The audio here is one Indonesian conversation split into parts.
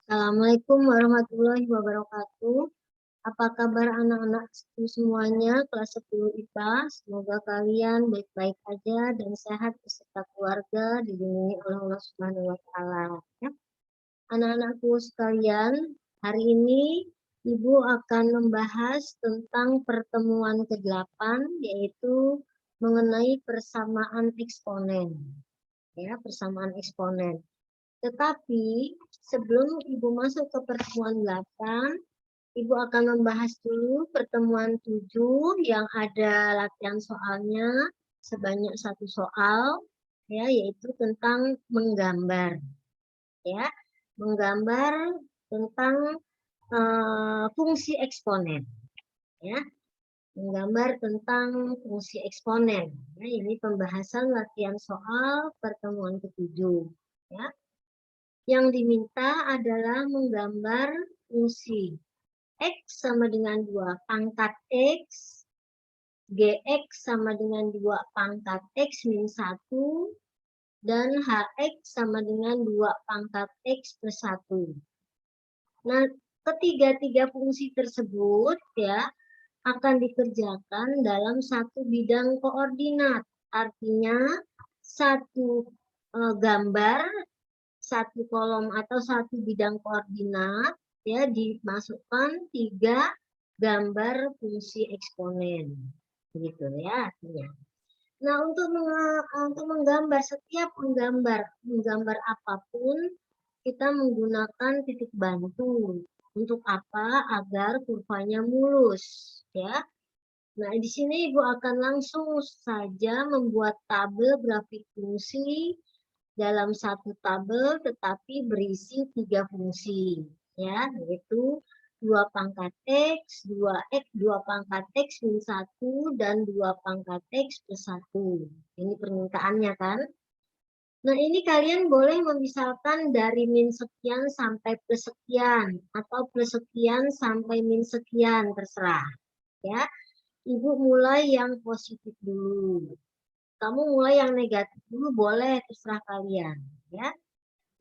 Assalamualaikum warahmatullahi wabarakatuh. Apa kabar anak-anak semuanya kelas 10 IPA? Semoga kalian baik-baik aja dan sehat beserta keluarga dilindungi oleh Allah Subhanahu wa taala. Ya. Anak-anakku sekalian, hari ini Ibu akan membahas tentang pertemuan ke-8 yaitu mengenai persamaan eksponen. Ya, persamaan eksponen. Tetapi sebelum Ibu masuk ke pertemuan 8, Ibu akan membahas dulu pertemuan 7 yang ada latihan soalnya sebanyak 1 soal, ya, yaitu tentang menggambar, ya, menggambar tentang fungsi eksponen, ya, menggambar tentang fungsi eksponen. Ya, ini pembahasan latihan soal pertemuan ke-7, ya. Yang diminta adalah menggambar fungsi X sama dengan 2 pangkat X, Gx sama dengan 2 pangkat X min 1, dan Hx sama dengan 2 pangkat X plus 1. Nah, ketiga-tiga fungsi tersebut ya akan dikerjakan dalam satu bidang koordinat. Artinya, satu gambar, satu kolom atau satu bidang koordinat ya dimasukkan 3 gambar fungsi eksponen, gitu ya artinya. Nah, untuk menggambar setiap menggambar apapun kita menggunakan titik bantu. Untuk apa? Agar kurvanya mulus, ya. Nah, di sini Ibu akan langsung saja membuat tabel grafik fungsi dalam satu tabel tetapi berisi 3 fungsi, ya, yaitu 2 pangkat X, 2 pangkat X min 1, dan 2 pangkat X plus 1. Ini permintaannya kan? Nah, ini kalian boleh memisalkan dari min sekian sampai plus sekian, atau plus sekian sampai min sekian, terserah. Ya, Ibu mulai yang positif dulu. Kamu mulai yang negatif dulu boleh, terserah kalian. Ya,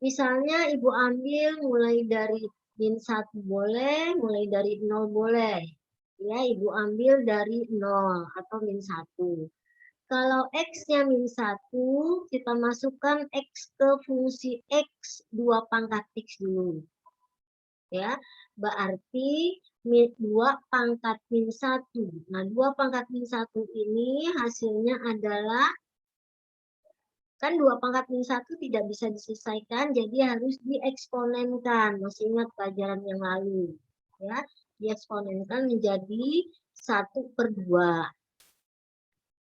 misalnya Ibu ambil mulai dari min 1 boleh, mulai dari 0 boleh. Ya, Ibu ambil dari 0 atau min 1. Kalau X-nya min 1, kita masukkan X ke fungsi X 2 pangkat X dulu. Ya, berarti 2 pangkat min 1. Nah, 2 pangkat min 1 ini hasilnya adalah, kan 2 pangkat min 1 tidak bisa diselesaikan, jadi harus dieksponenkan. Masih ingat pelajaran yang lalu. Ya, dieksponenkan menjadi 1/2.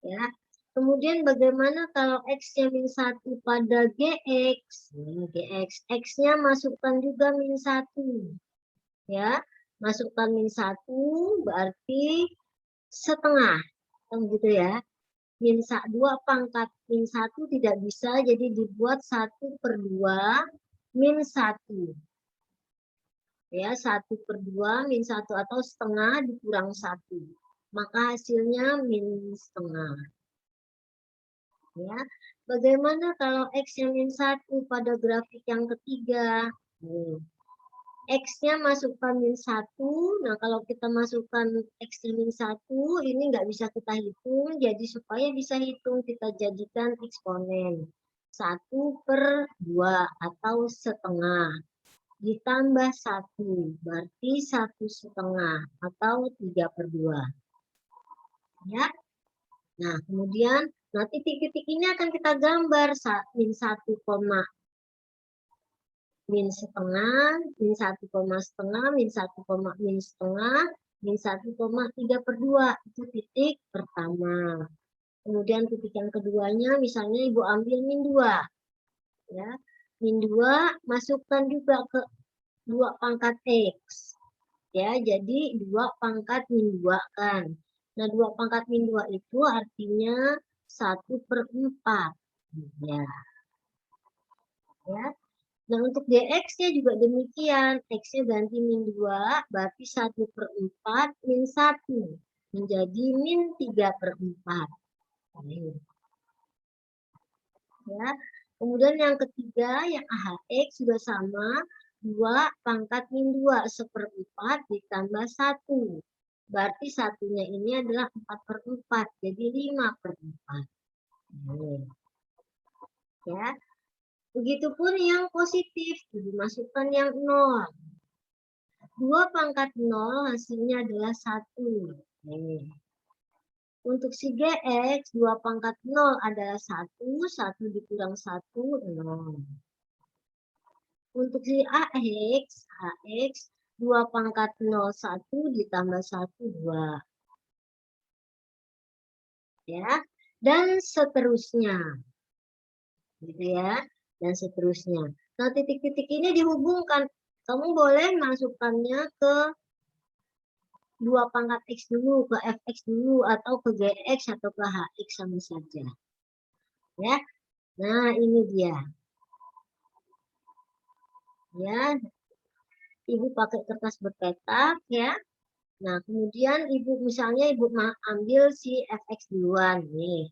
Ya, kemudian bagaimana kalau X-nya min 1 pada Gx? Gx, X-nya masukkan juga min 1. Ya, masukkan min 1 berarti setengah. Kan gitu ya. Min 2 pangkat min 1 tidak bisa, jadi dibuat 1/2 min 1. Ya, 1/2 min 1 atau setengah dikurang 1. Maka hasilnya min setengah. Ya, bagaimana kalau X yang min 1 pada grafik yang ketiga? X-nya masukkan min 1. Nah, kalau kita masukkan X yang min 1, ini nggak bisa kita hitung. Jadi, supaya bisa hitung, kita jadikan eksponen. 1/2 atau setengah. Ditambah 1, berarti 1/2 atau 3/2. Ya. Nah, kemudian nah titik-titik ini akan kita gambar min 1, min setengah, min 1,5, min 1, min setengah, min 1,3/2. Itu titik pertama. Kemudian titik yang keduanya misalnya Ibu ambil min 2. Ya. Min 2 masukkan juga ke 2 pangkat X. Ya, jadi 2 pangkat min 2 kan. Nah, 2 pangkat min 2 itu artinya 1/4. Ya. Ya. Nah, untuk Gx-nya juga demikian. X-nya ganti min 2, berarti 1/4 min 1. Menjadi min 3/4. Ya. Kemudian yang ketiga, yang AHX juga sama. 2 pangkat min 2 1/4 ditambah 1. Berarti satunya ini adalah 4/4, jadi 5/4. Ya. Begitupun yang positif, dimasukkan yang 0. 2 pangkat 0 hasilnya adalah 1. Untuk si GX, 2 pangkat 0 adalah 1, 1 dikurang 1, 0. Untuk si AX, 2 pangkat 0, 1 ditambah 1, 2. Ya, dan seterusnya. Gitu ya, dan seterusnya. Nah, titik-titik ini dihubungkan. Kamu boleh masukkannya ke 2 pangkat X dulu, ke Fx dulu, atau ke Gx, atau ke Hx sama saja. Ya, nah ini dia. Ya, Ibu pakai kertas berpetak ya. Nah, kemudian misalnya Ibu ambil si Fx duluan nih.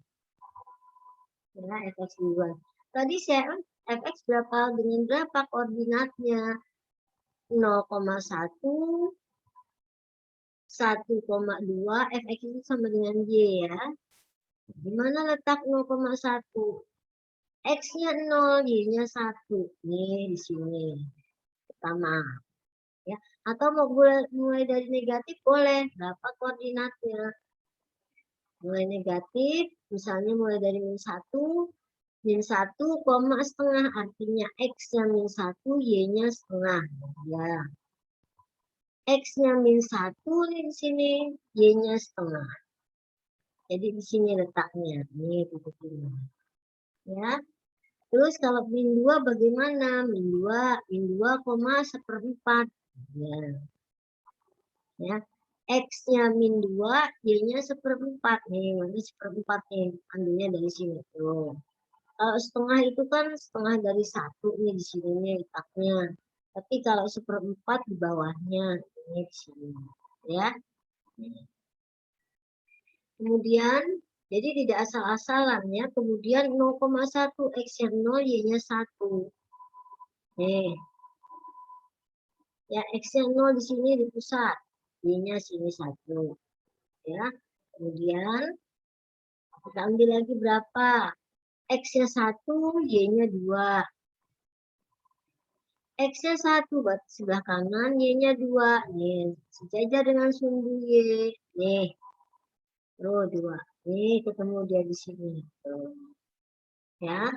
Ya, Fx duluan. Tadi saya Fx berapa dengan berapa koordinatnya? 0,1, 1,2, Fx itu sama dengan Y ya. Di mana letak 0,1? X-nya 0, Y-nya 1. Nih, di sini. Pertama. Ya. Atau mau mulai dari negatif boleh. Berapa koordinatnya? Mulai negatif, misalnya mulai dari min 1. Min 1, koma setengah. Artinya X-nya min 1, Y-nya setengah. Ya. X-nya min 1 nih di sini. Y-nya setengah. Jadi di sini letaknya. Nih titik ini. Ya. Terus kalau min 2 bagaimana? Min 2, koma 1/4. Ya. Ya. X-nya min 2, Y-nya 1/4. Nih, nanti 1/4 nih. Ambilnya dari sini. Tuh. Kalau setengah itu kan setengah dari 1 nih di sini nih letaknya. Tapi kalau 1/4 di bawahnya. Ini di sini. Ya. Kemudian, jadi tidak asal-asalan ya. Kemudian 0,1 X-nya 0, Y-nya 1. Nih. Ya, X-nya 0 di sini di pusat. Y-nya sini 1. Ya. Kemudian, kita ambil lagi berapa? X-nya 1, Y-nya 2. X-nya 1, berarti sebelah kanan, Y-nya 2. Nih, sejajar dengan sumbu Y. Nih. Tuh, 2. Nih, ketemu dia di sini. Tuh. Ya.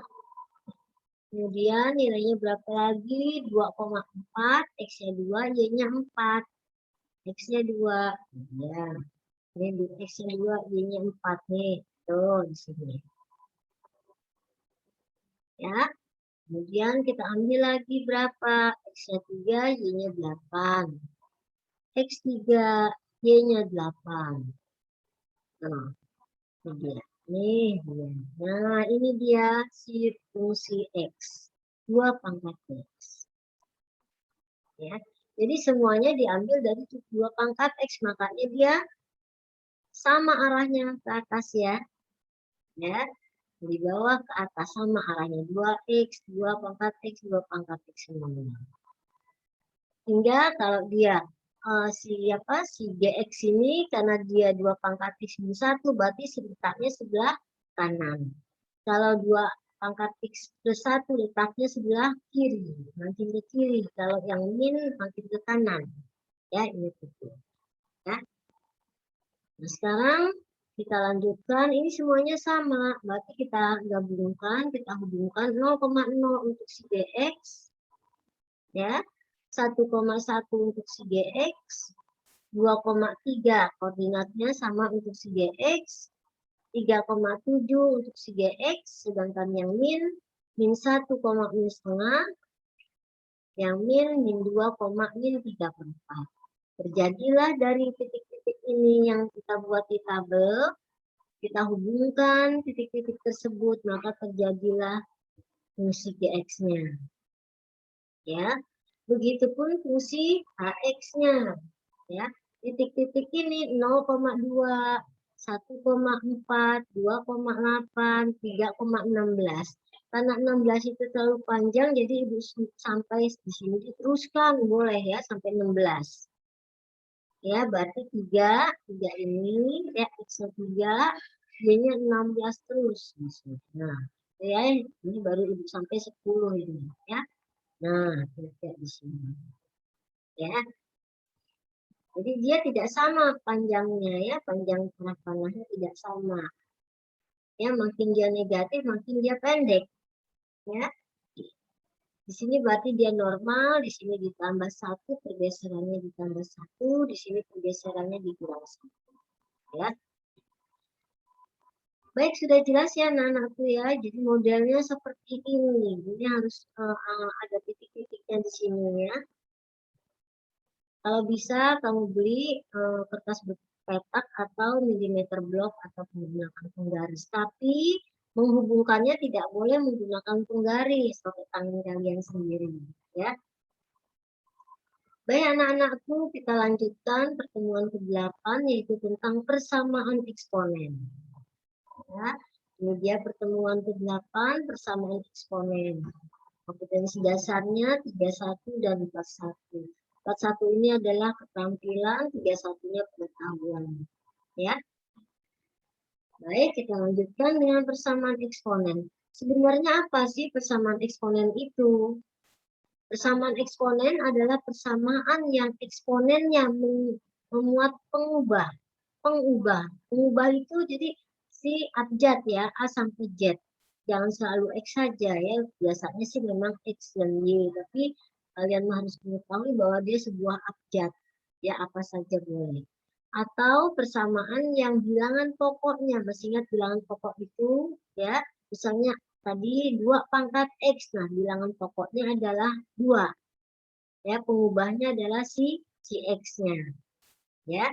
Kemudian nilainya berapa lagi? 2,4, X-nya 2, Y-nya 4. X-nya 2. Ya. Ini X-nya 2, Y-nya 4 nih. Tuh, di sini. Ya. Kemudian kita ambil lagi berapa? X-nya 3, Y-nya 8. X3, Y-nya 8. Nah, ini dia. Nih, dia. Nah, ini dia si fungsi X. 2 pangkat X. Ya. Jadi semuanya diambil dari 2 pangkat X. Makanya dia sama arahnya ke atas ya. Ya. Di bawah ke atas sama arahnya. 2X, 2 pangkat X, 2 pangkat X semuanya. Hingga kalau dia si GX ini karena dia 2 pangkat X min 1 berarti letaknya sebelah kanan. Kalau 2 pangkat X plus 1 letaknya sebelah kiri, makin ke kiri. Kalau yang min makin ke kanan. Ya, ini itu. Ya. Nah, sekarang kita lanjutkan. Ini semuanya sama. Berarti kita gabungkan, kita hubungkan 0,0 untuk si GX. Ya. 1,1 untuk si GX, 2,3 koordinatnya sama untuk si GX, 3,7 untuk si GX, sedangkan yang min 1, min setengah, yang min 2, min 3/4. Terjadilah dari titik-titik ini yang kita buat di tabel, kita hubungkan titik-titik tersebut, maka terjadilah fungsi GX-nya. Ya. Begitupun fungsi HX-nya. Ya. Titik-titik ini 0,2, 1,4, 2,8, 3,16. Karena 16 itu terlalu panjang, jadi Ibu sampai di sini diteruskan, boleh ya, sampai 16. Ya, berarti 3 ini, ya, X-nya 3, Y-nya 16 terus. Nah, ya, ini baru Ibu sampai 10 ini, ya. Nah, lihat di sini. Ya. Jadi dia tidak sama panjangnya ya, panjang tengah panahnya tidak sama. Ya, makin dia negatif, makin dia pendek. Ya. Di sini berarti dia normal, di sini ditambah 1, pergeserannya ditambah 1, di sini pergeserannya dikurang 1. Ya. Baik, sudah jelas ya anak-anakku ya. Jadi modelnya seperti ini. Ini harus ada titik-titiknya di sini ya. Kalau bisa kamu beli kertas petak atau milimeter blok atau menggunakan penggaris. Tapi menghubungkannya tidak boleh menggunakan penggaris, pakai tangan kalian sendiri. Ya. Baik anak-anakku, kita lanjutkan pertemuan ke-8 yaitu tentang persamaan eksponen. Ya. Ini dia pertemuan ke-8 persamaan eksponen. Kompetensi dasarnya 31 dan 41. 41 ini adalah keterampilan, 31-nya pengetahuan. Ya. Baik, kita lanjutkan dengan persamaan eksponen. Sebenarnya apa sih persamaan eksponen itu? Persamaan eksponen adalah persamaan yang eksponennya memuat pengubah. Pengubah itu jadi si abjad ya, A sampai Z. Jangan selalu X saja ya. Biasanya sih memang X dan Y, tapi kalian harus mengetahui bahwa dia sebuah abjad. Ya, apa saja boleh. Atau persamaan yang bilangan pokoknya. Masih ingat bilangan pokok itu ya. Misalnya tadi 2 pangkat X. Nah, bilangan pokoknya adalah 2. Ya, pengubahnya adalah si X-nya. Ya.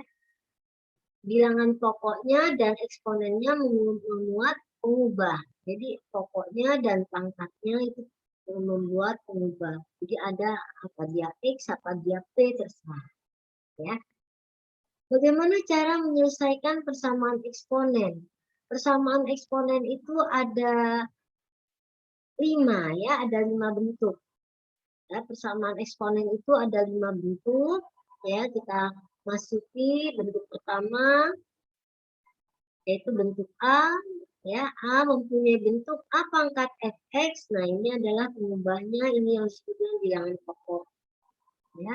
Bilangan pokoknya dan eksponennya memuat pengubah. Jadi pokoknya dan pangkatnya itu membuat pengubah. Jadi ada apa dia X, apa dia P, terserah. Ya. Bagaimana cara menyelesaikan persamaan eksponen? Persamaan eksponen itu ada 5 ya, ada 5 bentuk. Ya, persamaan eksponen itu ada 5 bentuk. Ya, kita masuki bentuk pertama yaitu bentuk A. Ya, A mempunyai bentuk A pangkat fx. Nah, ini adalah pengubahnya, ini yang disebut dengan bilangan pokok. Ya.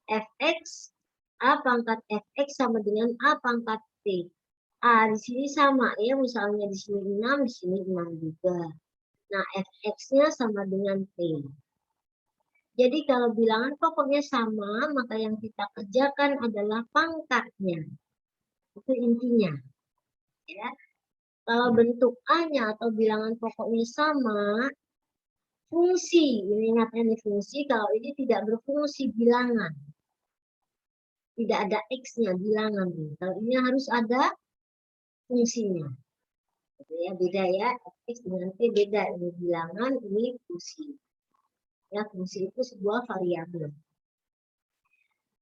Fx, A pangkat fx sama dengan A pangkat P. A di sini sama ya, misalnya di sini 6, di sini 6 juga. Nah, fx-nya sama dengan P. Jadi kalau bilangan pokoknya sama, maka yang kita kerjakan adalah pangkatnya. Itu intinya. Ya. Kalau bentuk A-nya atau bilangan pokoknya sama, fungsi, ini ingat ini fungsi, kalau ini tidak berfungsi bilangan. Tidak ada X-nya bilangan. Kalau ini harus ada fungsinya. Ya, beda ya, X dengan P beda. Ini bilangan, ini fungsi. Ya, fungsi itu sebuah variabel.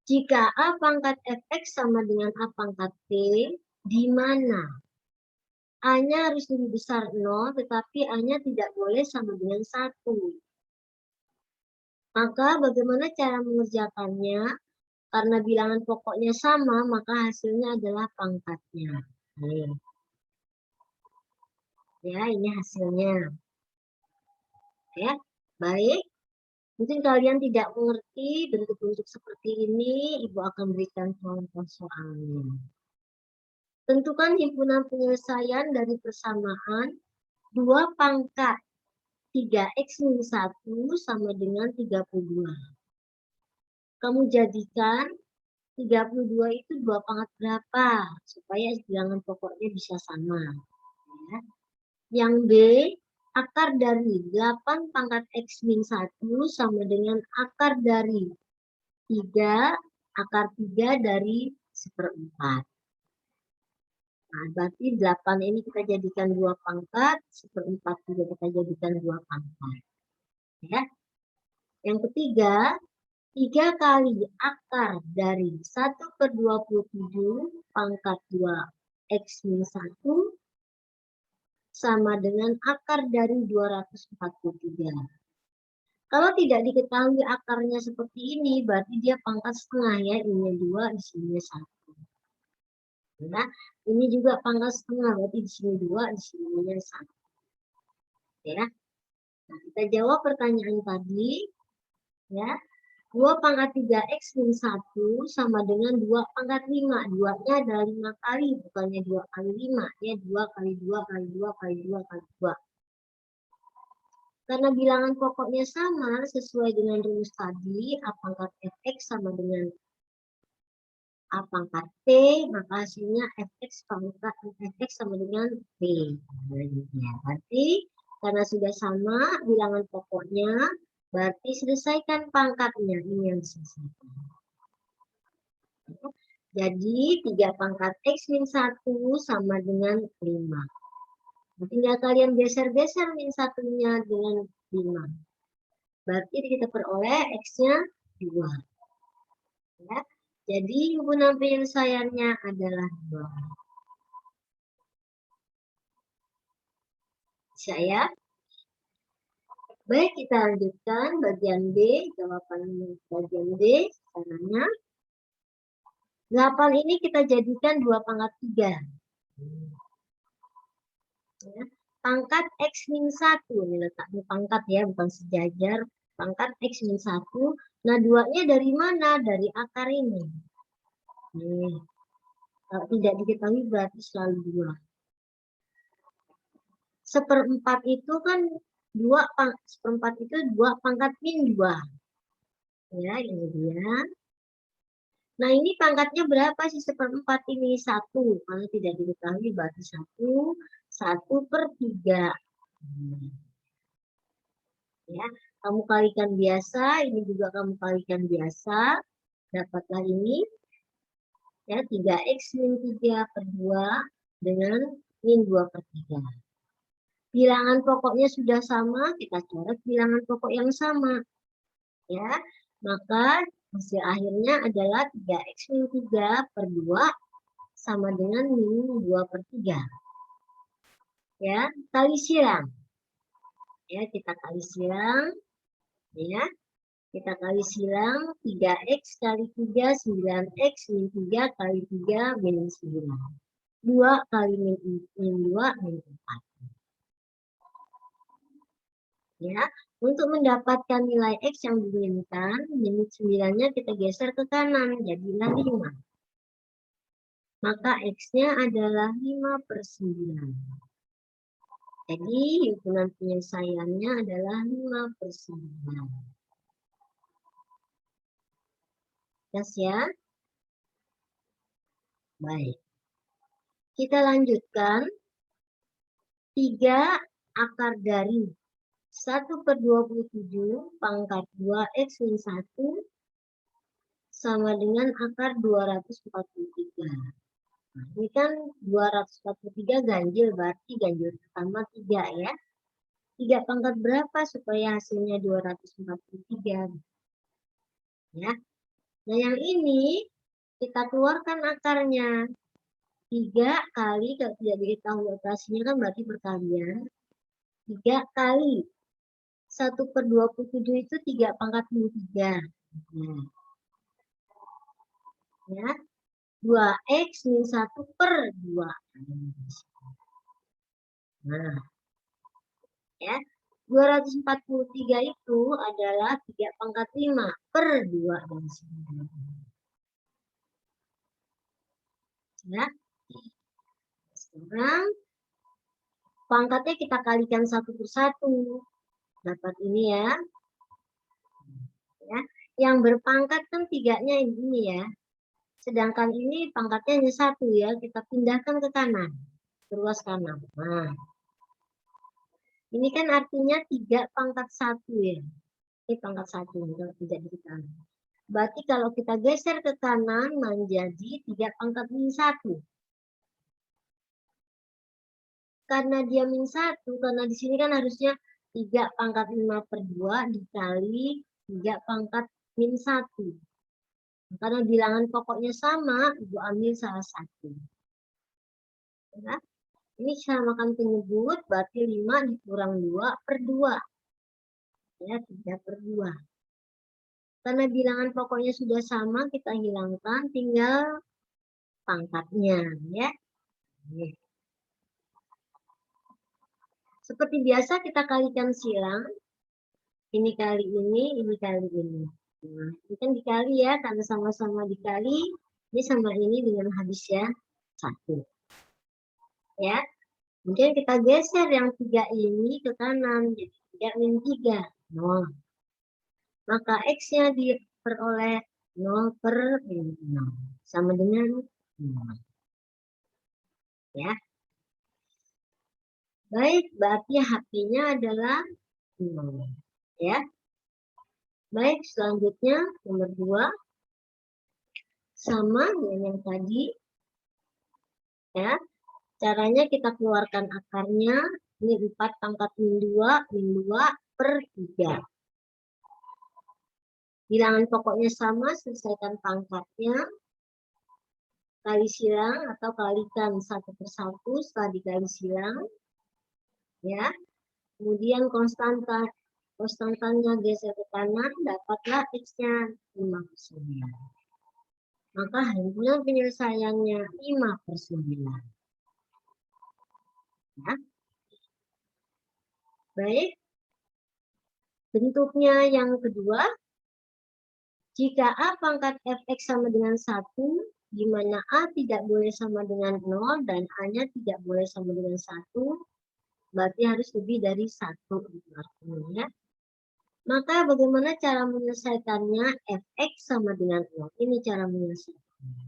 Jika A pangkat fx sama dengan A pangkat P, di mana A-nya harus lebih besar 0, tetapi A-nya tidak boleh sama dengan 1. Maka bagaimana cara mengerjakannya? Karena bilangan pokoknya sama, maka hasilnya adalah pangkatnya. Nih. Ya, ini hasilnya. Ya, baik. Mungkin kalian tidak mengerti bentuk-bentuk seperti ini, Ibu akan berikan contoh soalnya. Tentukan himpunan penyelesaian dari persamaan 2 pangkat 3x min 1 sama dengan 32. Kamu jadikan 32 itu 2 pangkat berapa? Supaya bilangan pokoknya bisa sama. Ya. Yang B, akar dari 8 pangkat x min 1 sama dengan akar dari 3, akar 3 dari 1/4. Nah, berarti 8 ini kita jadikan 2 pangkat, 1/4 juga kita jadikan 2 pangkat. Ya. Yang ketiga, 3 kali akar dari 1/27 pangkat 2 x min 1 sama dengan akar dari 243. Kalau tidak diketahui akarnya seperti ini, berarti dia pangkat setengah ya. Ini 2, di sini 1. Nah, ini juga pangkat setengah, berarti di sini 2, di sini 1. Ya. Nah, kita jawab pertanyaan tadi. Ya. 2 pangkat 3x min 1 sama dengan 2 pangkat 5. 2-nya adalah 5 kali, bukannya 2 kali 5. Ya, 2 kali 2 kali 2 kali 2 kali 2. Karena bilangan pokoknya sama, sesuai dengan rumus tadi, A pangkat fx sama dengan A pangkat T, maka hasilnya fx pangkat fx sama dengan T. Ya, berarti karena sudah sama bilangan pokoknya, berarti selesaikan pangkatnya. Ini yang diselesaikan. Jadi 3 pangkat x min 1 sama dengan 5. Tinggal kalian geser-geser min 1-nya dengan 5. Berarti kita peroleh x-nya 2. Ya. Jadi hubungan penyelesaiannya adalah 2. Bisa ya? Baik, kita lanjutkan bagian B. Jawaban bagian D. Caranya. 8 ini kita jadikan 2 pangkat 3. Ya. Pangkat x min 1. Ini letaknya pangkat ya, bukan sejajar. Pangkat x min 1. Nah, 2-nya dari mana? Dari akar ini. Nih. Kalau tidak diketahui berarti selalu 2. 1/4 itu kan 1/4 itu 2 pangkat min 2. Ya, ini dia. Nah, ini pangkatnya berapa sih 1/4 ini? 1. Kalau tidak diketahui berarti 1. 1/3. Ya, kamu kalikan biasa, ini juga kamu kalikan biasa. Dapatlah ini. Ya, 3x min 3 per 2 dengan min 2/3. Bilangan pokoknya sudah sama, kita coret bilangan pokok yang sama. Ya, maka hasil akhirnya adalah 3x min 3 per 2 sama dengan min 2/3. Ya, kali silang. Ya, kita kali silang. Ya, kita kali silang 3x kali 3, 9x min 3 kali 3 min 9. 2 kali min 2 min 4. Ya, untuk mendapatkan nilai X yang diinginkan, limit 9-nya kita geser ke kanan, jadilah 5. Maka X-nya adalah 5/9. Jadi, hitungan penyelesaiannya adalah 5/9. Jelas ya? Baik. Kita lanjutkan. 3 akar dari 1/27 pangkat 2x min 1 sama dengan akar 243. Nah, ini kan 243 ganjil, berarti ganjil pertama 3 ya. 3 pangkat berapa supaya hasilnya 243? Ya. Nah, yang ini kita keluarkan akarnya. 3 kali, kalau tidak diketahui operasinya kan berarti perkalian. 3 kali 1/27 itu 3 pangkat min 3. Nah, ya. 2x min 1/2. Nah, ya. 243 itu adalah 3 pangkat 5 per 2 dan 9. Ya. Sekarang pangkatnya kita kalikan 1 per 1. Dapat ini ya. Ya. Yang berpangkat kan 3-nya ini ya. Sedangkan ini pangkatnya hanya 1 ya. Kita pindahkan ke kanan. Ke ruas kanan. Nah. Ini kan artinya 3 pangkat 1 ya. Ini pangkat 1 kalau tidak diketahui. Berarti kalau kita geser ke kanan menjadi 3 pangkat min 1. Karena dia min 1, karena di sini kan harusnya 3 pangkat 5/2 dikali 3 pangkat min 1. Karena bilangan pokoknya sama, Ibu ambil salah satu. Ya. Ini samakan penyebut, berarti 5 dikurang 2/2. Ya, 3/2. Karena bilangan pokoknya sudah sama, kita hilangkan, tinggal pangkatnya. Ya. Seperti biasa kita kalikan silang. Ini kali ini kali ini. Nah, ini kan dikali ya, karena sama-sama dikali. Ini sama ini dengan habis ya, 1. Ya, kemudian kita geser yang 3 ini ke kanan, jadi 3 - 3, 0. Maka X-nya diperoleh 0/0, sama dengan 0. Ya. Baik, berarti HP-nya adalah 0. Ya. Baik, selanjutnya nomor 2. Sama dengan yang tadi. Ya. Caranya kita keluarkan akarnya. Ini 4 pangkat min 2/3. Bilangan pokoknya sama, selesaikan pangkatnya. Kali silang atau kalikan 1/1 setelah dikali silang. Ya. Kemudian konstantanya geser ke kanan, dapatlah X-nya 5/9. Maka himpunan penyelesaiannya 5/9. Ya. Baik. Bentuknya yang kedua, jika A pangkat Fx sama dengan 1, di mana A tidak boleh sama dengan 0 dan A-nya tidak boleh sama dengan 1, berarti harus lebih dari 1. Ya. Maka bagaimana cara menyelesaikannya? Fx sama dengan 0. Ini cara menyelesaikannya.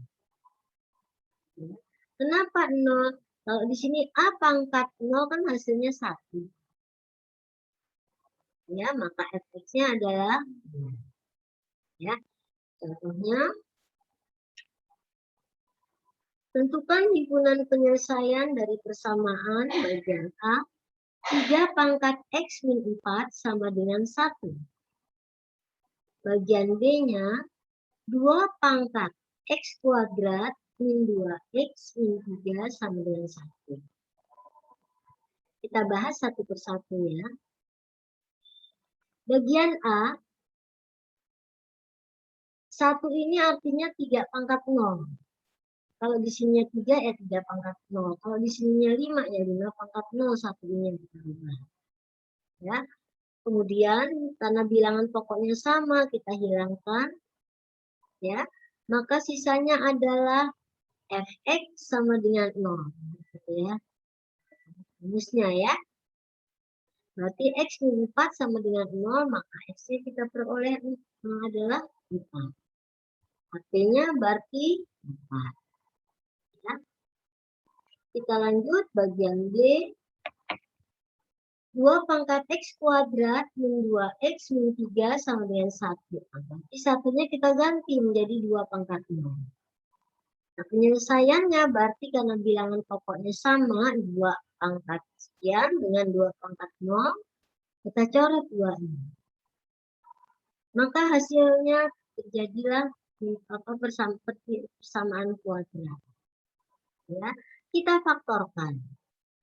Kenapa 0? Kalau di sini A pangkat 0 kan hasilnya 1. Ya, maka Fx-nya adalah 0. Ya, contohnya, tentukan himpunan penyelesaian dari persamaan bagian A. 3 pangkat X min 4 sama dengan 1. Bagian B-nya 2 pangkat X kuadrat min 2X min 3 sama dengan 1. Kita bahas satu persatu ya. Bagian A, 1 ini artinya 3 pangkat 0. Kalau di sininya 3 ya 3 pangkat 0. Kalau di sininya 5 ya 5 pangkat 0. 1 ini yang kita ubah. Ya. Kemudian karena bilangan pokoknya sama, kita hilangkan. Ya. Maka sisanya adalah Fx sama dengan 0. Gitu ya. Rumusnya ya. Berarti X min 4 sama dengan 0, maka X-nya kita peroleh adalah 4. Artinya berarti 4. Ya. Kita lanjut bagian B. 2 pangkat X kuadrat min 2X min 3 sama dengan 1. Berarti satunya kita ganti menjadi 2 pangkat 0. Nah, penyelesaiannya berarti karena bilangan pokoknya sama, 2 pangkat sekian dengan 2 pangkat 0, kita coret 2 ini. Maka hasilnya terjadilah persamaan kuadrat. Ya, kita faktorkan.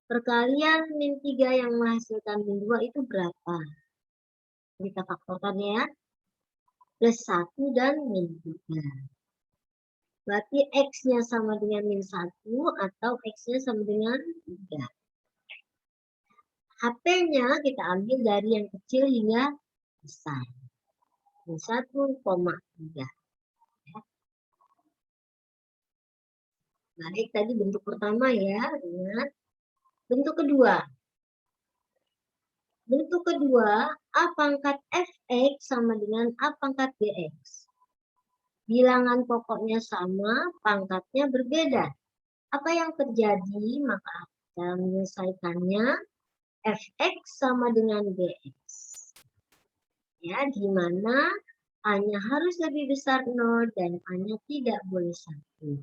Perkalian min 3 yang menghasilkan min 2 itu berapa? Kita faktorkan ya. Plus 1 dan min 3. Berarti X-nya sama dengan min 1 atau X-nya sama dengan 3. HP-nya kita ambil dari yang kecil hingga besar. Min 1,3. Baik, tadi bentuk pertama ya. Ingat. Bentuk kedua. Bentuk kedua, A pangkat Fx sama dengan A pangkat Bx. Bilangan pokoknya sama, pangkatnya berbeda. Apa yang terjadi? Maka cara menyelesaikannya, Fx sama dengan Bx. Ya, di mana A-nya harus lebih besar 0 dan A-nya tidak boleh 1.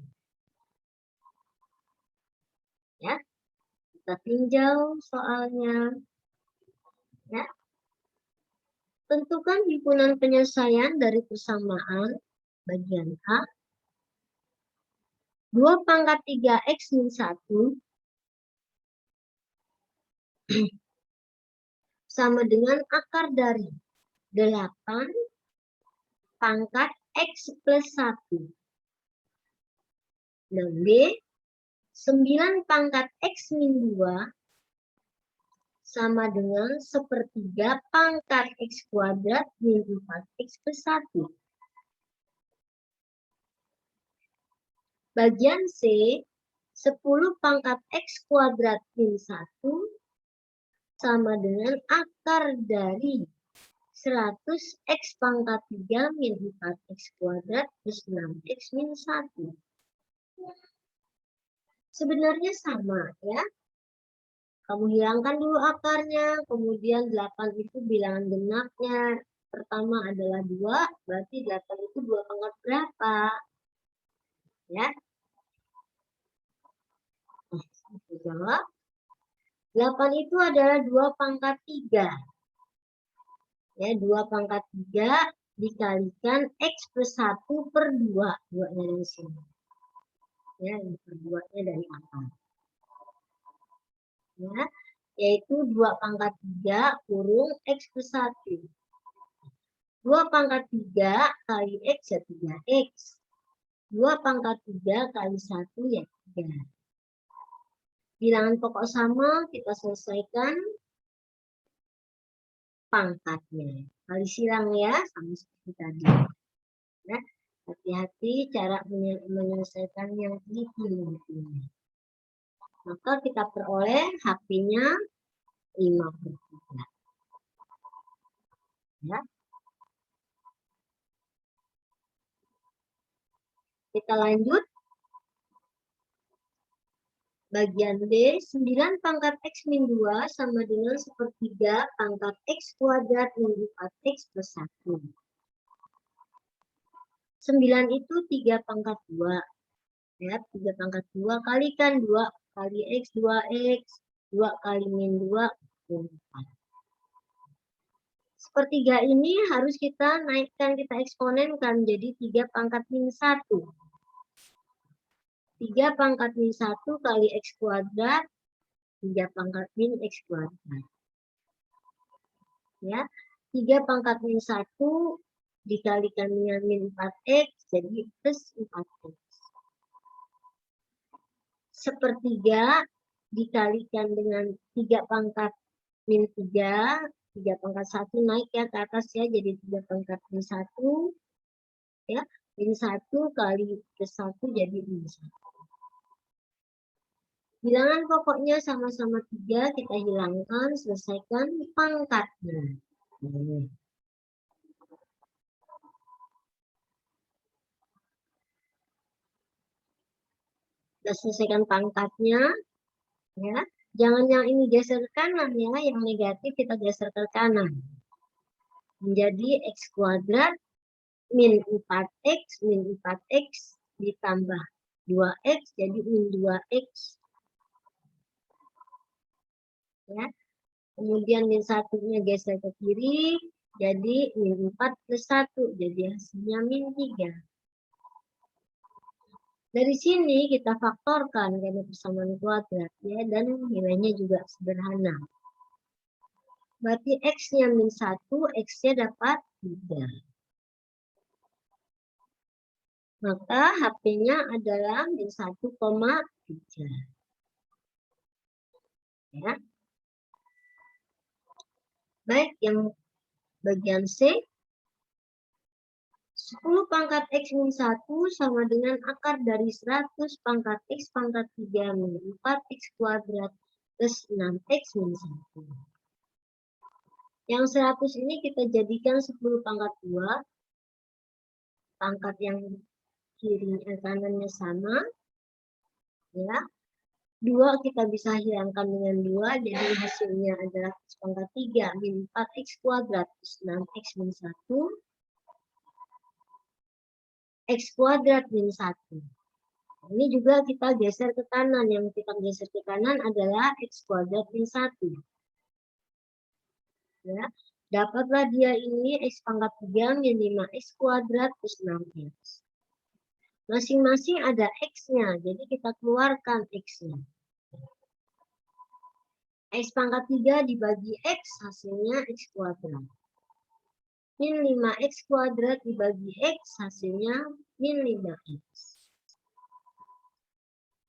Ya, kita tinjau soalnya. Ya. Tentukan himpunan penyelesaian dari persamaan bagian A. 2 pangkat 3X min 1 sama dengan akar dari 8 pangkat X plus 1. Dan B, 9 pangkat X min 2 sama dengan 1/3 pangkat X kuadrat min 4X plus 1. Bagian C, 10 pangkat X kuadrat min 1 sama dengan akar dari 100 X pangkat 3 min 4X kuadrat plus 6X min 1. Sebenarnya sama ya. Kamu hilangkan dulu akarnya, kemudian 8 itu bilangan genapnya. Pertama adalah 2, berarti 8 itu 2 pangkat berapa? Ya. Jawab. 8 itu adalah 2 pangkat 3. Ya, 2 pangkat 3 dikalikan X plus 1 per 2. 2-nya dari sini. Ya, ini per 2-nya dari akar. Ya, yaitu 2 pangkat 3 kurung X plus 1. 2 pangkat 3 kali X ya 3X. 2 pangkat 3 kali 1 ya 3. Bilangan pokok sama, kita selesaikan pangkatnya. Kali silang ya, sama seperti tadi. Ya, hati-hati cara menyelesaikan yang teliti. Maka kita peroleh HP-nya 5/3. Ya. Kita lanjut. Bagian D, 9 pangkat X min 2 sama dengan 1/3 pangkat X kuadrat min 4X plus 1. 9 itu 3 pangkat 2. Ya, 3 pangkat 2 kalikan 2 kali X, 2X. 2 kali min 2, min 4. 1/3 ini harus kita naikkan, kita eksponenkan jadi 3 pangkat min 1. 3 pangkat min 1 kali X kuadrat, 3 pangkat min X kuadrat. Ya, 3 pangkat min 1 dikalikan dengan min 4X, jadi plus 4X. 1/3 dikalikan dengan 3 pangkat min 3, 3 pangkat 1 naik ya ke atas ya, jadi 3 pangkat min 1, ya, min 1 kali plus 1 jadi min 1. Bilangan pokoknya sama-sama 3, kita hilangkan, selesaikan pangkatnya. Kita selesaikan pangkatnya, ya. Jangan yang ini geser ke kanan ya, yang negatif kita geser ke kanan. Menjadi X kuadrat min 4X, min 4X ditambah 2X, jadi min 2X. Ya. Kemudian min 1-nya geser ke kiri, jadi min 4 plus 1, jadi hasilnya min 3. Dari sini kita faktorkan karena persamaan kuadrat ya, dan nilainya juga sederhana. Berarti X-nya min 1, X-nya dapat 3. Maka HP-nya adalah min 1,3. Ya. Baik, yang bagian C, 10 pangkat X min 1 sama dengan akar dari 100 pangkat X pangkat 3 min 4X kuadrat plus 6X min 1. Yang 100 ini kita jadikan 10 pangkat 2. Pangkat yang kiri kanannya sama. Ya. 2 kita bisa hilangkan dengan 2, jadi hasilnya adalah X pangkat 3 min 4X kuadrat plus 6X min 1. X kuadrat min 1. Ini juga kita geser ke kanan. Yang kita geser ke kanan adalah X kuadrat min 1. Ya. Dapatlah dia ini X pangkat 3 min 5X kuadrat plus 6X. Masing-masing ada X-nya, jadi kita keluarkan X-nya. X pangkat 3 dibagi X hasilnya X kuadrat. Min 5X kuadrat dibagi X hasilnya min 5X.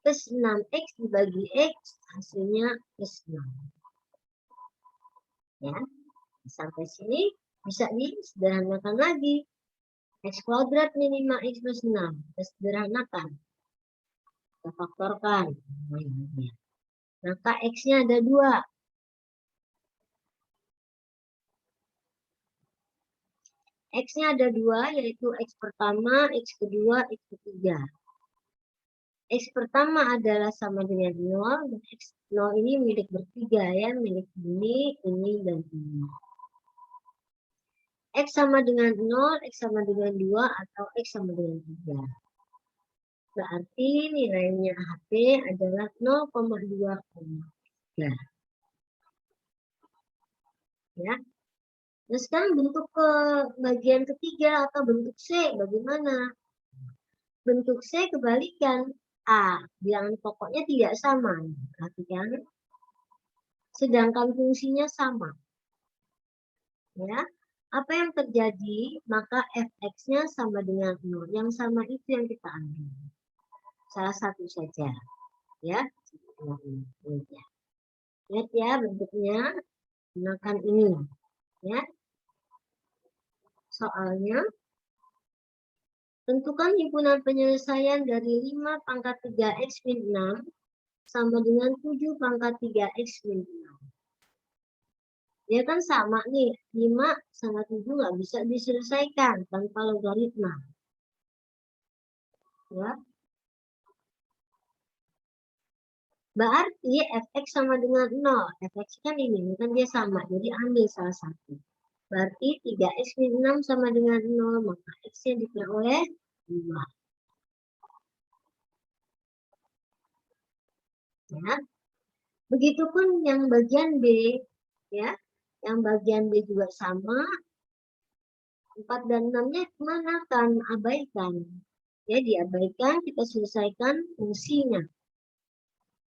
Plus 6X dibagi X hasilnya plus 6. Ya, sampai sini bisa disederhanakan lagi. X kuadrat min 5X plus 6. Kita sederhanakan. Kita faktorkan. Maka X-nya ada 2. X-nya ada 2, yaitu X pertama, X kedua, X ketiga. X pertama adalah sama dengan 0, dan X 0 ini milik bertiga ya, milik ini, dan ini. X sama dengan 0, X sama dengan 2, atau X sama dengan 3. Berarti nilainya HP adalah 0,2,3. Ya. Nah, sekarang bentuk ke bagian ketiga atau bentuk C bagaimana? Bentuk C kebalikan. A, bilangan pokoknya tidak sama. Perhatikan. Sedangkan fungsinya sama. Ya. Apa yang terjadi? Maka fx-nya sama dengan 0. Yang sama itu yang kita ambil. Salah satu saja. Ya. Lihat ya bentuknya. Gunakan ini. Ya. Soalnya, tentukan himpunan penyelesaian dari 5 pangkat 3x min 6 sama dengan 7 pangkat 3x min 6. Ya kan sama nih, 5 sama 7 nggak bisa diselesaikan tanpa logaritma. Ya. Berarti fx sama dengan 0. Fx kan ini kan dia sama, jadi ambil salah satu. Berarti 3x min 6 sama dengan 0, maka x-nya diperoleh 2. Ya. Begitupun yang bagian B, ya. Yang bagian B juga sama. 4 dan 6-nya kemana kan? Abaikan. Ya, diabaikan, kita selesaikan fungsinya.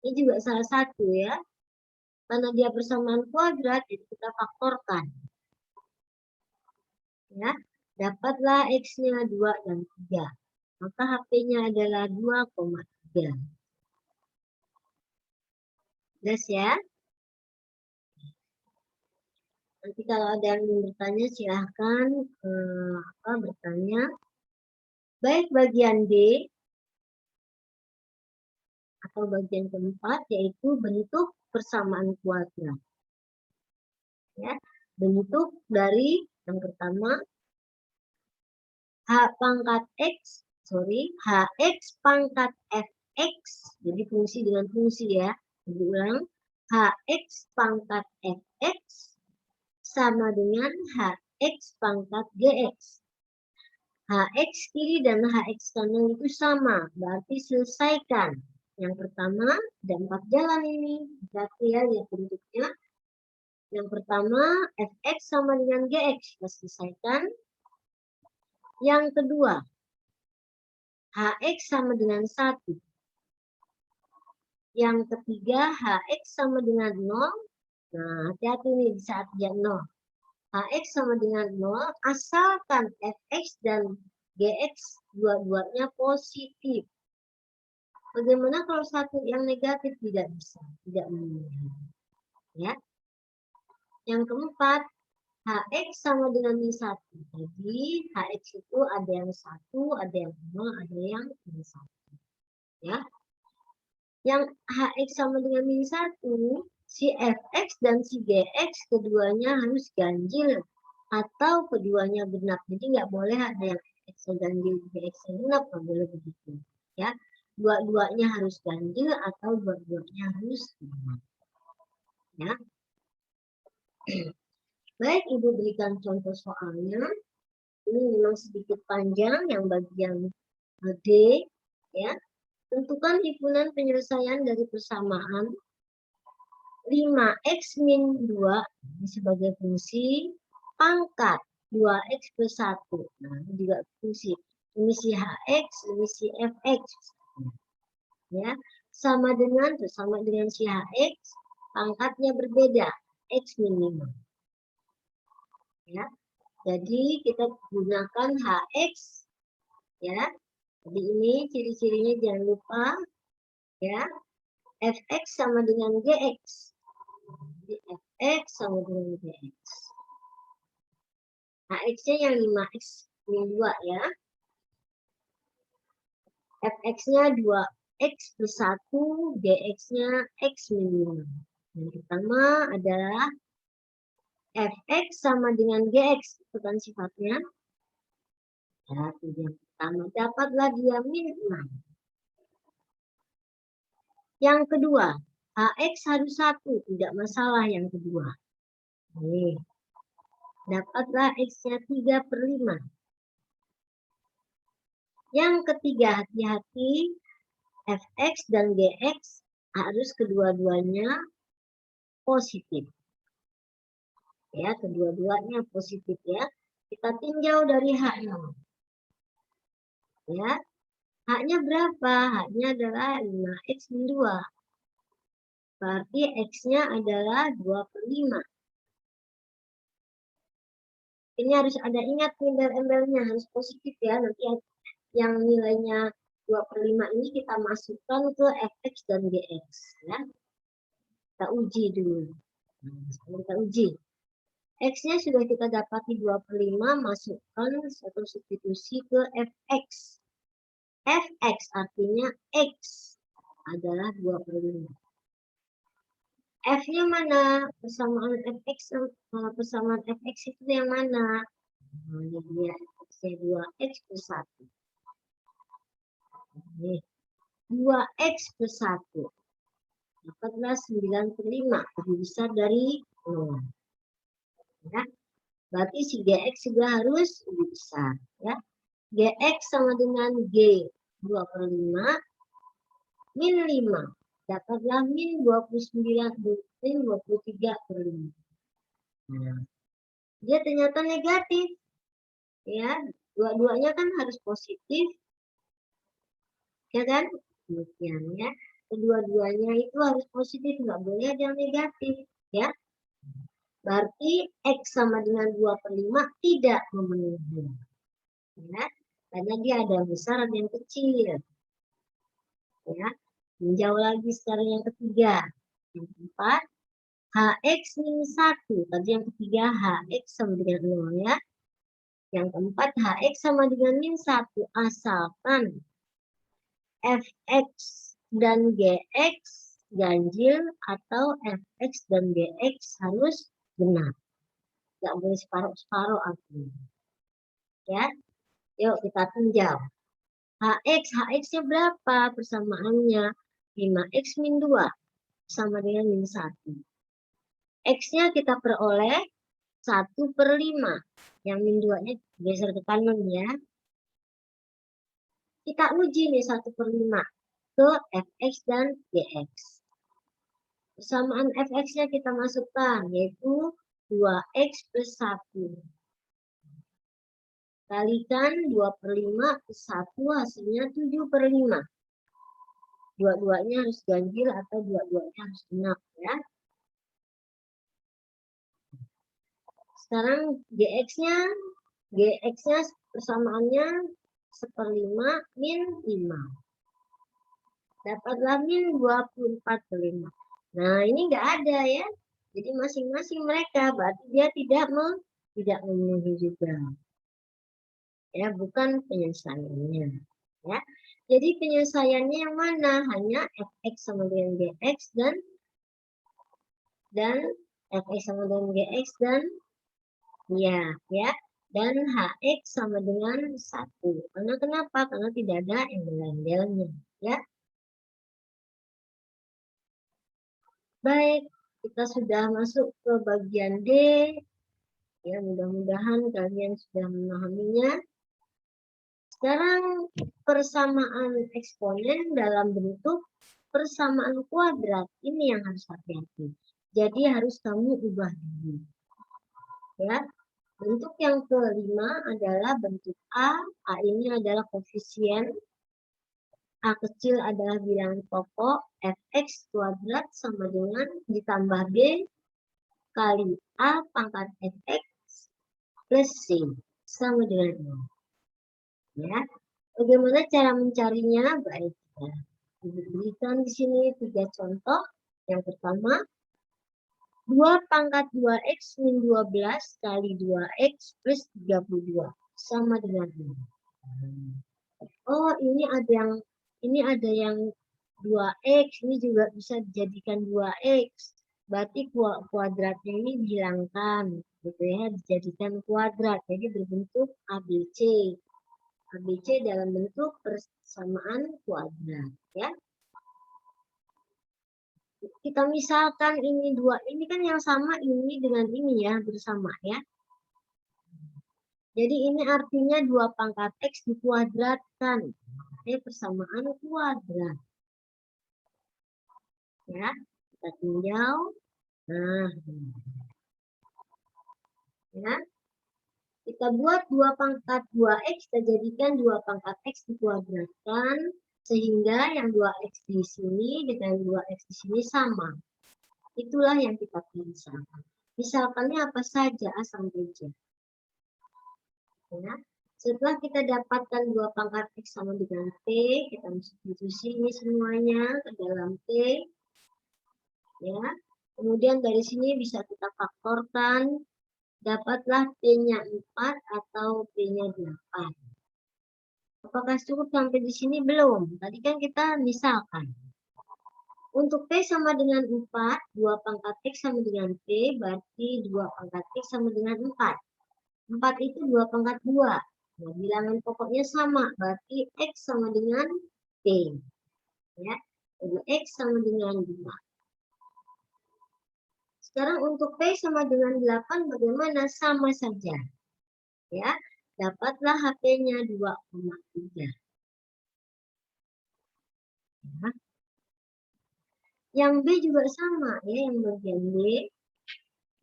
Ini juga salah satu ya. Karena dia persamaan kuadrat, jadi kita faktorkan. Ya, dapatlah X-nya 2 dan 3. Maka HP-nya adalah 2,3. Jelas ya? Nanti kalau ada yang ingin bertanya, silahkan bertanya. Baik bagian D atau bagian keempat, yaitu bentuk persamaan kuadrat. Ya, bentuk dari yang pertama Hx pangkat Fx, jadi fungsi dengan fungsi ya. Diulang, Hx pangkat Fx sama dengan Hx pangkat Gx. Hx kiri dan Hx kanan itu sama, berarti selesaikan. Yang pertama, ada 4 jalan ini. Berarti ya, lihat bentuknya. Yang pertama, Fx sama dengan Gx. Kita selesaikan. Yang kedua, Hx sama dengan 1. Yang ketiga, Hx sama dengan 0. Nah, hati-hati nih di saat dia 0. Hx sama dengan 0, asalkan Fx dan Gx dua-duanya positif. Bagaimana kalau satu yang negatif? Tidak bisa, tidak mungkin. Ya. Yang keempat, Hx sama dengan min 1. Jadi, Hx itu ada yang 1, ada yang 0, ada yang min 1. Ya. Yang Hx sama dengan min 1, si Fx dan si Gx keduanya harus ganjil atau keduanya genap. Jadi nggak boleh ada yang Fx ganjil, Gx genap, nggak boleh begitu. Ya. Dua-duanya harus ganjil atau dua-duanya harus genap. Ya. Baik, Ibu berikan contoh soalnya. Ini memang sedikit panjang yang bagian D. Ya. Tentukan himpunan penyelesaian dari persamaan 5x min 2 ini sebagai fungsi pangkat 2x plus 1. Nah, ini juga fungsi. Ini si Hx, ini si Fx. Ya, sama dengan si Hx pangkatnya berbeda, X min 5. Ya. Jadi kita gunakan HX, ya. Jadi ini ciri-cirinya jangan lupa, ya. Fx sama dengan Gx. Jadi Fx sama dengan Gx. HX-nya yang 5x min 2, ya. Fx-nya 2x plus 1, Gx-nya x min 5. Yang pertama adalah Fx sama dengan Gx, itu kan sifatnya. Ya, yang pertama dapatlah dia min 6. Yang kedua, Hx harus 1, tidak masalah yang kedua. Nih, dapatlah X-nya 3/5. Yang ketiga, hati-hati, Fx dan Gx harus kedua-duanya positif. Ya, kedua-duanya positif ya. Kita tinjau dari H-nya. Ya, H-nya berapa? H-nya adalah 5x min 2. Berarti X-nya adalah 2/5. Ini harus ada ingat embel-embelnya, harus positif ya. Nanti yang nilainya 2/5 ini kita masukkan ke Fx dan Gx. Ya. Kita uji dulu. Kita uji. X-nya sudah kita dapati 2/5, masukkan satu substitusi ke Fx. Fx artinya X adalah 2/5. F-nya mana? Persamaan Fx itu yang mana? Nah, dia X-nya 2x plus 1. Nih, 2x plus 1. Dapatlah 9/5, lebih besar dari 0. Ya. Berarti si Gx juga harus lebih besar. Ya. Gx sama dengan G 2/5 min 5. Dapatlah min 29, min 23/5. Nah, dia ternyata negatif. Ya, dua-duanya kan harus positif. Ya kan? Demikian ya. Kedua-duanya itu harus positif, nggak boleh ada yang negatif. Ya. Berarti X sama dengan 2/5 tidak memenuhi. Ya. Karena dia ada yang besar, ada yang kecil. Ya. Menjauh lagi sekarang yang ketiga. Yang keempat, Hx min 1. Tadi yang ketiga Hx sama dengan 0 ya. Yang keempat Hx sama dengan min 1. Asalkan Fx dan Gx ganjil atau Fx dan Gx harus benar. Nggak boleh separuh-separuh artinya. Ya. Yuk kita tinjau. Hx-nya berapa persamaannya? 5x min 2 sama dengan min 1. X-nya kita peroleh 1/5. Yang min 2-nya geser ke kanan ya. Kita uji nih 1/5 ke Fx dan Gx. Persamaan Fx-nya kita masukkan, yaitu 2x plus 1. Kalikan 2/5 plus 1 hasilnya 7/5. Dua-duanya harus ganjil atau dua-duanya harus genap ya. Sekarang Gx-nya persamaannya 1/5 min 5. Dapatlah min 24/5. Nah, ini enggak ada ya. Jadi masing-masing mereka berarti dia tidak memenuhi juga. Ya, bukan penyelesaiannya. Ya. Jadi penyelesaiannya yang mana? Hanya Fx sama dengan Gx dan Fx sama dengan Gx dan ya dan Hx sama dengan 1. Karena kenapa? Karena tidak ada embel-embelnya ya. Baik, kita sudah masuk ke bagian D. Ya, mudah-mudahan kalian sudah memahaminya. Sekarang persamaan eksponen dalam bentuk persamaan kuadrat. Ini yang harus hati-hati. Jadi harus kamu ubah dulu. Ya. Bentuk yang kelima adalah bentuk A. A ini adalah koefisien. A kecil adalah bilangan pokok, fx kuadrat sama dengan ditambah b kali a pangkat fx plus c sama dengan 0. Ya, bagaimana cara mencarinya? Baik, diberikan di sini 3 contoh. Yang pertama, 2 pangkat 2x min 12 kali 2x plus 32 sama dengan 0. Oh, ini ada yang 2x, ini juga bisa dijadikan 2x. Berarti kuadratnya ini dihilangkan, gitu ya, dijadikan kuadrat. Jadi berbentuk ABC. ABC dalam bentuk persamaan kuadrat, ya. Kita misalkan ini ini kan yang sama ini dengan ini ya, bersama ya. Jadi ini artinya 2 pangkat X dikuadratkan. Ini persamaan kuadrat. Ya, kita tinggal. Nah, ya. Kita buat 2 pangkat 2X, kita jadikan 2 pangkat X dikuadratkan. Sehingga yang 2X di sini dengan 2X di sini sama. Itulah yang kita pisahkan. Misalkannya apa saja A sampai Z. Ya. Setelah kita dapatkan 2 pangkat X sama dengan T, kita substitusi ini semuanya ke dalam T. Ya. Kemudian dari sini bisa kita faktorkan, dapatlah P-nya 4 atau P-nya 8. Apakah cukup sampai di sini? Belum. Tadi kan kita misalkan. Untuk P sama dengan 4, 2 pangkat X sama dengan P, berarti 2 pangkat X sama dengan 4. 4 itu 2 pangkat 2. Nah, bilangan pokoknya sama, berarti X sama dengan P. Ya, jadi X sama dengan 2. Sekarang untuk P sama dengan 8 bagaimana? Sama saja. Ya, dapatlah HP-nya 2,3. Ya. Yang B juga sama ya, yang bagian B.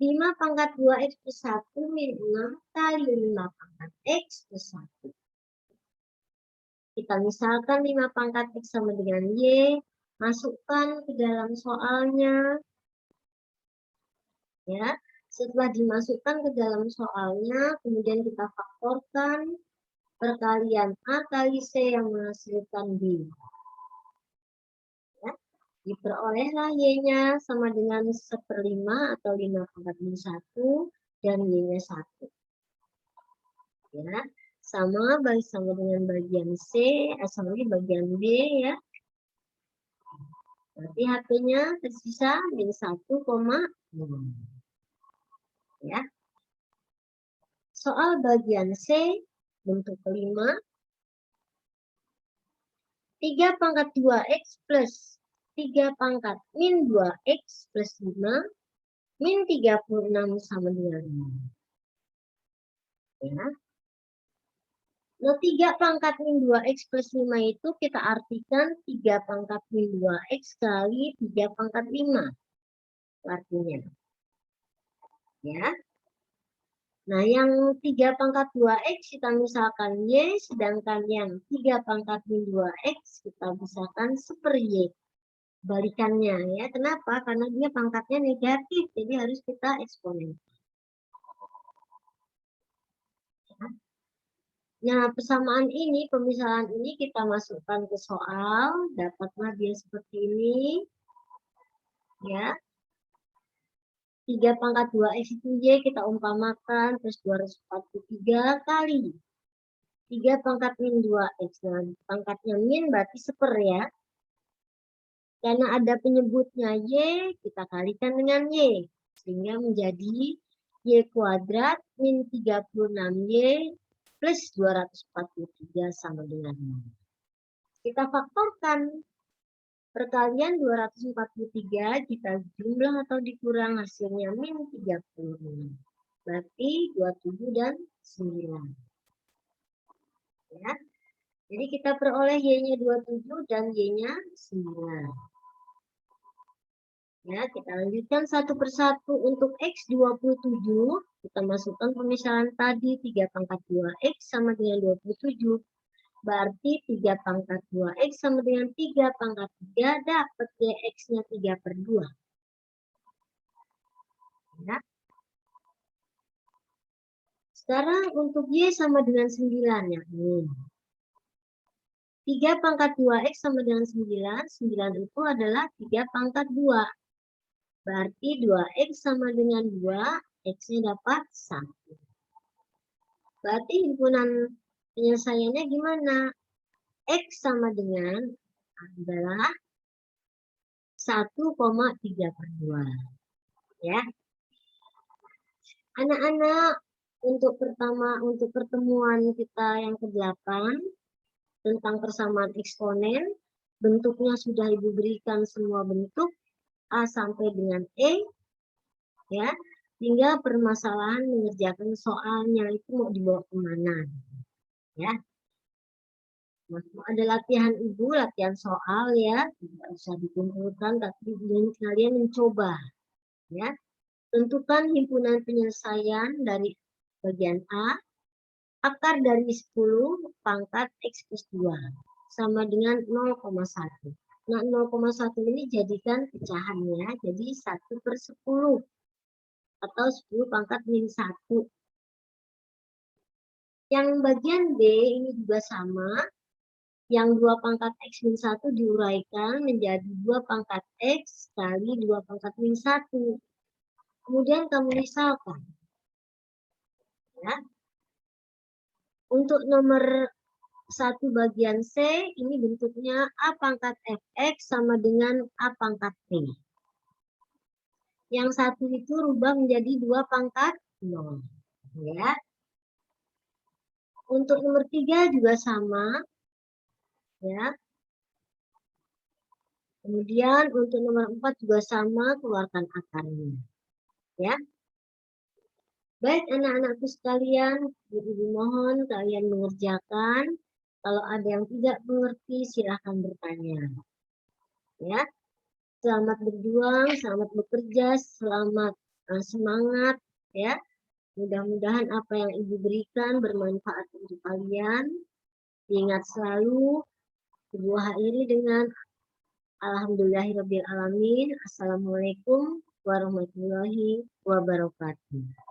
5 pangkat 2X plus 1 min 6 kali 5 pangkat X plus 1. Kita misalkan 5 pangkat X sama dengan Y. Masukkan ke dalam soalnya. Ya, setelah dimasukkan ke dalam soalnya, kemudian kita faktorkan perkalian A kali C yang menghasilkan B. Ya, diperolehlah Y-nya sama dengan 1/5 atau 5 pangkat min 1 dan Y-nya 1. Ya, sama dengan bagian C, sama di bagian B ya. Berarti HP-nya tersisa min 1,6. Ya. Soal bagian C, bentuk kelima. 3 pangkat 2X plus 3 pangkat min 2X plus 5 min 36 sama dengan 5. Ya. Nah, 3 pangkat min 2X plus 5 itu kita artikan 3 pangkat min 2X kali 3 pangkat 5. Artinya. Ya. Nah, yang 3 pangkat 2X kita misalkan Y, sedangkan yang 3 pangkat min 2X kita misalkan 1/Y. Balikannya ya. Kenapa? Karena dia pangkatnya negatif, jadi harus kita eksponen. Nah, persamaan ini, pemisahan ini kita masukkan ke soal, dapatlah dia seperti ini. Ya. 3 pangkat 2X itu Y kita umpamakan, terus 243 kali 3 pangkat min 2X. Nah, pangkatnya min berarti 1 ya. Karena ada penyebutnya Y, kita kalikan dengan Y. Sehingga menjadi Y kuadrat min 36Y plus 243 sama dengan 0. Kita faktorkan. Perkalian 243 kita jumlah atau dikurang hasilnya min 36. Berarti 27 dan 9. Ya. Jadi kita peroleh Y-nya 27 dan Y-nya 9. Ya, kita lanjutkan satu persatu. Untuk X 27, kita masukkan pemisahan tadi 3 pangkat 2X sama dengan 27. Berarti 3 pangkat 2X sama dengan 3 pangkat 3, dapat X-nya 3/2. Ya. Sekarang untuk Y sama dengan 9. Ya. 3 pangkat 2X sama dengan 9. 9 itu adalah 3 pangkat 2. Berarti 2X sama dengan 2, X-nya dapat 1. Berarti himpunan penyelesaiannya gimana? X sama dengan adalah 1,3/2. Ya. Anak-anak, untuk pertemuan kita yang ke-8 tentang persamaan eksponen, bentuknya sudah Ibu berikan semua bentuk A sampai dengan E, ya. Tinggal permasalahan mengerjakan soalnya itu mau dibawa kemana, ya. Ada latihan Ibu, latihan soal ya, tidak usah dikumpulkan, tapi kalian mencoba, ya. Tentukan himpunan penyelesaian dari bagian A, akar dari 10 pangkat X plus 2 sama dengan 0,1. Nah, 0,1 ini jadikan pecahannya jadi 1/10 atau 10 pangkat min 1. Yang bagian B ini juga sama. Yang 2 pangkat X min 1 diuraikan menjadi 2 pangkat X kali 2 pangkat min 1. Kemudian kamu misalkan. Ya. Untuk nomor 1 bagian C, ini bentuknya A pangkat Fx sama dengan A pangkat P. Yang satu itu rubah menjadi 2 pangkat 0. Ya. Untuk nomor 3 juga sama. Ya. Kemudian untuk nomor 4 juga sama, keluarkan akarnya. Ya. Baik anak-anakku sekalian, Ibu mohon kalian mengerjakan. Kalau ada yang tidak mengerti, silahkan bertanya. Ya. Selamat berjuang, selamat bekerja, selamat semangat. Ya. Mudah-mudahan apa yang Ibu berikan bermanfaat untuk kalian. Ingat selalu, Ibu akhiri dengan Alhamdulillahirrabbilalamin. Assalamualaikum warahmatullahi wabarakatuh.